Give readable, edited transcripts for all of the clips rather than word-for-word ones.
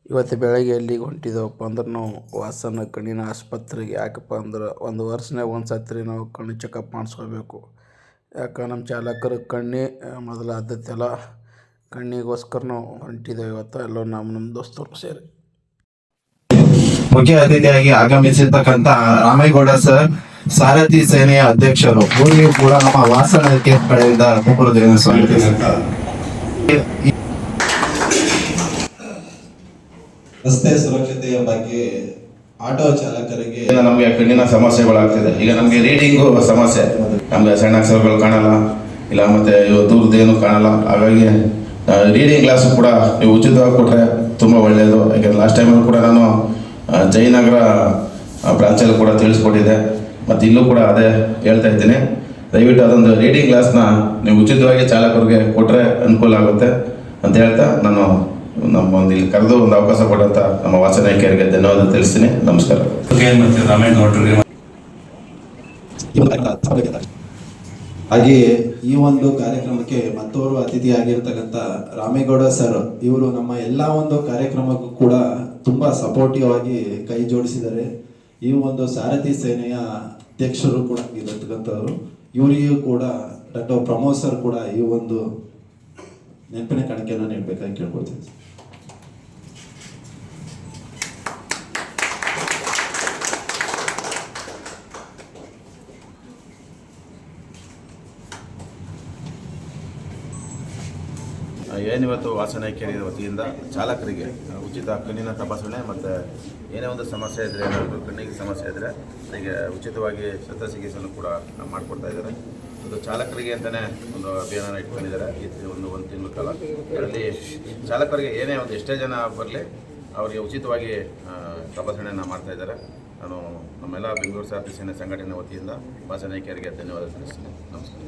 ಇವತ್ತು ಬೆಳಗ್ಗೆ ಎಲ್ಲಿಗೆ ಹೊಂಟಿದ್ದೇವಪ್ಪ ಅಂದ್ರೆ ನಾವು ವಾಸನ ಕಣ್ಣಿನ ಆಸ್ಪತ್ರೆಗೆ. ಯಾಕಪ್ಪ ಅಂದ್ರೆ ಒಂದು ವರ್ಷನಾಗ ಒಂದು ಸತಿ ನಾವು ಕಣ್ಣು ಚೆಕಪ್ ಮಾಡಿಸ್ಕೋಬೇಕು. ಯಾಕೆ ನಮ್ಮ ಚಾಲಕರು ಕಣ್ಣೇ ಮೊದಲ ಆದ್ಯತೆ ಅಲ್ಲ. ಕಣ್ಣಿಗೋಸ್ಕರ ನಾವು ಹೊಂಟಿದ್ದೇವೆ ಇವತ್ತು ಎಲ್ಲ ನಮ್ಮ ದೋಸ್ತರು ಸೇರಿ. ಮುಖ್ಯ ಅತಿಥಿಯಾಗಿ ಆಗಮಿಸಿರ್ತಕ್ಕಂಥ ರಾಮೇಗೌಡ ಸರ್, ಸಾರಥಿ ಸೇನೆಯ ಅಧ್ಯಕ್ಷರು, ಊರಿಗೂ ಕೂಡ ನಮ್ಮ ವಾಸನಕ್ಕೆ ಕಡೆಯಿಂದ ಕುಂಬಳದೇವನ ಸ್ವಾಗತಿಸುತ್ತಾರೆ. ರಸ್ತೆ ಸುರಕ್ಷತೆಯ ಬಗ್ಗೆ ಆಟೋ ಚಾಲಕರಿಗೆ ನಮಗೆ ಕಣ್ಣಿನ ಸಮಸ್ಯೆಗಳಾಗ್ತಿದೆ. ಈಗ ನಮಗೆ ರೀಡಿಂಗು ಸಮಸ್ಯೆ, ನಮ್ಗೆ ಸಣ್ಣ ಅಕ್ಷರಗಳು ಕಾಣಲ್ಲ, ಇಲ್ಲ ಮತ್ತೆ ದೂರದೇನು ಕಾಣಲ್ಲ. ಹಾಗಾಗಿ ರೀಡಿಂಗ್ ಕ್ಲಾಸು ಕೂಡ ನೀವು ಉಚಿತವಾಗಿ ಕೊಟ್ಟರೆ ತುಂಬ ಒಳ್ಳೆಯದು. ಯಾಕೆಂದ್ರೆ ಲಾಸ್ಟ್ ಟೈಮಲ್ಲಿ ಕೂಡ ನಾನು ಜಯನಗರ ಬ್ರಾಂಚಲ್ಲಿ ಕೂಡ ತಿಳಿಸ್ಕೊಟ್ಟಿದ್ದೆ, ಮತ್ತು ಇಲ್ಲೂ ಕೂಡ ಅದೇ ಹೇಳ್ತಾ ಇದ್ದೀನಿ. ದಯವಿಟ್ಟು ಅದೊಂದು ರೀಡಿಂಗ್ ಕ್ಲಾಸ್ನ ನೀವು ಉಚಿತವಾಗಿ ಚಾಲಕರಿಗೆ ಕೊಟ್ಟರೆ ಅನುಕೂಲ ಆಗುತ್ತೆ ಅಂತ ಹೇಳ್ತಾ ನಾನು ನಮ್ಮ ಒಂದು ಇಲ್ಲಿ ಕರೆದು ಒಂದು ಅವಕಾಶ ಕೊಟ್ಟಂತ ನಮ್ಮ ವಾಸನ ಇಲಾಖೆಯವರಿಗೆ ಧನ್ಯವಾದ ತಿಳಿಸ್ತೀನಿ. ನಮಸ್ಕಾರ. ಹಾಗೆಯೇ ಈ ಒಂದು ಕಾರ್ಯಕ್ರಮಕ್ಕೆ ಮತ್ತೋರು ಅತಿಥಿಯಾಗಿರ್ತಕ್ಕಂಥ ರಾಮೇಗೌಡ ಸರ್, ಇವರು ನಮ್ಮ ಎಲ್ಲ ಒಂದು ಕಾರ್ಯಕ್ರಮಕ್ಕೂ ಕೂಡ ತುಂಬಾ ಸಪೋರ್ಟಿವ್ ಆಗಿ ಕೈ ಜೋಡಿಸಿದ್ದಾರೆ. ಈ ಒಂದು ಸಾರಥಿ ಸೇನೆಯ ಅಧ್ಯಕ್ಷರು ಕೂಡ ಇರತಕ್ಕಂಥವ್ರು. ಇವರಿಗೂ ಕೂಡ ಡಾಕ್ಟರ್ ಪ್ರಮೋದ್ ಸರ್ ಕೂಡ ಈ ಒಂದು ನೆನಪಿನ ಕಾಣಿಕೆಯನ್ನು ನೀಡಬೇಕಾಗಿ ಕೇಳ್ಕೊಳ್ತೀನಿ. ಏನಿವತ್ತು ವಾಸನ ಇಲಾಖೆ ವತಿಯಿಂದ ಚಾಲಕರಿಗೆ ಉಚಿತ ಕಣ್ಣಿನ ತಪಾಸಣೆ ಮತ್ತು ಏನೇ ಒಂದು ಸಮಸ್ಯೆ ಇದ್ದರೆ, ಏನಾದರೂ ಕಣ್ಣಿಗೆ ಸಮಸ್ಯೆ ಇದ್ದರೆ ಅದಕ್ಕೆ ಉಚಿತವಾಗಿ ಶಸ್ತ್ರಚಿಕಿತ್ಸೆಯನ್ನು ಕೂಡ ಮಾಡಿಕೊಡ್ತಾ ಇದ್ದಾರೆ. ಅದು ಚಾಲಕರಿಗೆ ಅಂತಲೇ ಒಂದು ಅಭಿಯಾನ ಇಟ್ಕೊಂಡಿದ್ದಾರೆ ಈ ಒಂದು ತಿಂಗಳ ಕಾಲ. ಅದರಲ್ಲಿ ಚಾಲಕರಿಗೆ ಏನೇ ಒಂದು ಎಷ್ಟೇ ಜನ ಬರಲಿ ಅವರಿಗೆ ಉಚಿತವಾಗಿ ತಪಾಸಣೆಯನ್ನು ಮಾಡ್ತಾ ಇದ್ದಾರೆ. ನಾನು ನಮ್ಮೆಲ್ಲ ಬೆಂಗಳೂರು ಸಾರಥಿ ಸೇನೆ ಸಂಘಟನೆ ವತಿಯಿಂದ ವಾಸನ ಇಲಾಖೆಯವರಿಗೆ ಧನ್ಯವಾದ ತಿಳಿಸ್ತೀನಿ. ನಮಸ್ಕಾರ.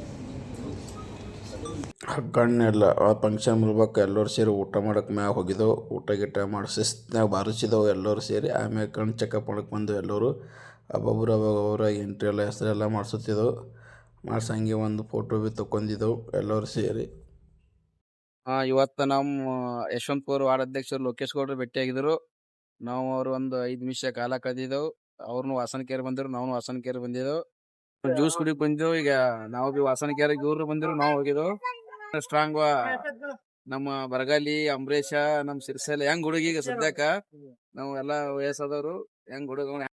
ಕಣ್ಣೆಲ್ಲ ಫಂಕ್ಷನ್ ಮುಲ್ಬೇಕು ಎಲ್ಲರೂ ಸೇರಿ ಊಟ ಮಾಡೋಕೆ ಮ್ಯಾಗ ಹೋಗಿದ್ದೆವು. ಊಟ ಗಿಟ ಮಾಡಿ ಶಿಸ್ತಿನಾಗ ಬಾರಿಸಿದೆವು ಎಲ್ಲರೂ ಸೇರಿ. ಆಮೇಲೆ ಕಣ್ಣು ಚೆಕಪ್ ಮಾಡಕ್ಕೆ ಬಂದು ಎಲ್ಲರೂ ಒಬ್ಬೊಬ್ಬರ ಎಂಟ್ರಿ ಎಲ್ಲ ಹೆಸರೆಲ್ಲ ಮಾಡಿಸುತ್ತಿದ್ದೆವು. ಮಾಡ್ಸಂಗೆ ಒಂದು ಫೋಟೋ ಭೀ ತೊಗೊಂಡಿದ್ದೆವು ಎಲ್ಲರೂ ಸೇರಿ. ಇವತ್ತು ನಮ್ಮ ಯಶವಂತಪುರ ವಾರ್ಡ್ ಅಧ್ಯಕ್ಷರು ಲೋಕೇಶ್ ಗೌಡರು ಭೇಟಿಯಾಗಿದ್ದರು. ನಾವು ಅವರು ಒಂದು 5 ನಿಮಿಷ ಕಾಲ ಕಳೆದಿದ್ದೆವು. ಅವ್ರನ್ನು ವಾಸನ ಕೇರ್ ಬಂದಿರು, ನಾವು ವಾಸನ ಕೇರ್ ಬಂದಿದ್ದೆವು. ಜ್ಯೂಸ್ ಕುಡಿಕ್ ಬಂದಿದ್ದೆವು. ಈಗ ನಾವು ಭೀ ವಾಸನ ಕೇರ್ ಇವ್ರು ಬಂದಿರು, ನಾವು ಹೋಗಿದ್ದೆವು. ಸ್ಟ್ರಾಂಗ್ ನಮ್ಮ ಬರಗಾಲಿ ಅಂಬರೀಷ, ನಮ್ಮ ಸಿರ್ಸೆಲ್ ಹೆಂಗ್ ಹುಡುಗಿಗ ಸದ್ಯಕ್ಕ ನಾವು ಎಲ್ಲಾ ವಯಸ್ಸಾದವರು ಹೆಂಗ್ ಹುಡುಗ